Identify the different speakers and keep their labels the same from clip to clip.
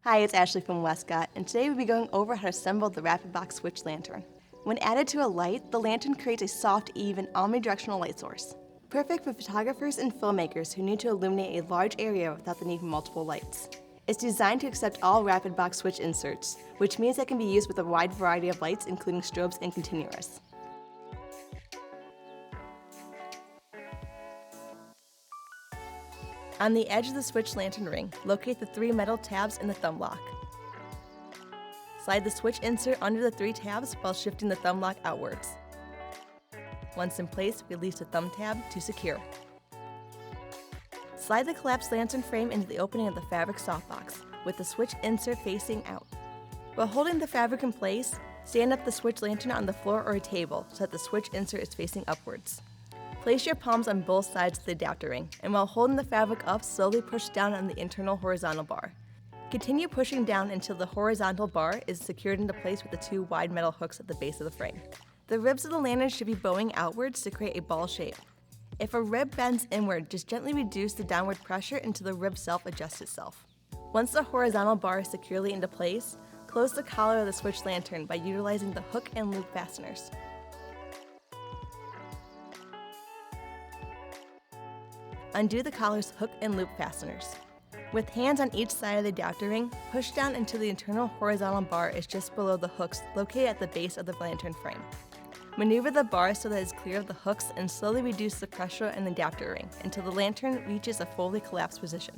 Speaker 1: Hi, it's Ashley from Westcott, and today we'll be going over how to assemble the RapidBox switch lantern. When added to a light, the lantern creates a soft, even, omnidirectional light source. Perfect for photographers and filmmakers who need to illuminate a large area without the need for multiple lights. It's designed to accept all RapidBox switch inserts, which means it can be used with a wide variety of lights, including strobes and continuous. On the edge of the switch lantern ring, locate the 3 metal tabs in the thumb lock. Slide the switch insert under the 3 tabs while shifting the thumb lock outwards. Once in place, release the thumb tab to secure. Slide the collapsed lantern frame into the opening of the fabric softbox, with the switch insert facing out. While holding the fabric in place, stand up the switch lantern on the floor or a table so that the switch insert is facing upwards. Place your palms on both sides of the adapter ring, and while holding the fabric up, slowly push down on the internal horizontal bar. Continue pushing down until the horizontal bar is secured into place with the 2 wide metal hooks at the base of the frame. The ribs of the lantern should be bowing outwards to create a ball shape. If a rib bends inward, just gently reduce the downward pressure until the rib self-adjusts itself. Once the horizontal bar is securely into place, close the collar of the switch lantern by utilizing the hook and loop fasteners. Undo the collar's hook and loop fasteners. With hands on each side of the adapter ring, push down until the internal horizontal bar is just below the hooks located at the base of the lantern frame. Maneuver the bar so that it is clear of the hooks and slowly reduce the pressure in the adapter ring until the lantern reaches a fully collapsed position.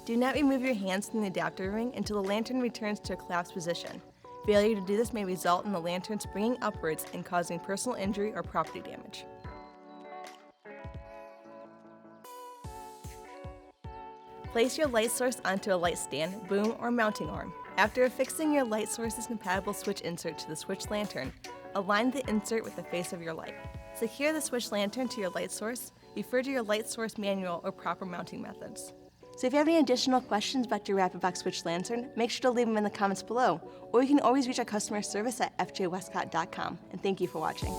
Speaker 1: Do not remove your hands from the adapter ring until the lantern returns to a collapsed position. Failure to do this may result in the lantern springing upwards and causing personal injury or property damage. Place your light source onto a light stand, boom, or mounting arm. After affixing your light source's compatible switch insert to the switch lantern, align the insert with the face of your light. Secure the switch lantern to your light source. Refer to your light source manual or proper mounting methods. So if you have any additional questions about your RapidBox switch lantern, make sure to leave them in the comments below, or you can always reach our customer service at fjwestcott.com. And thank you for watching.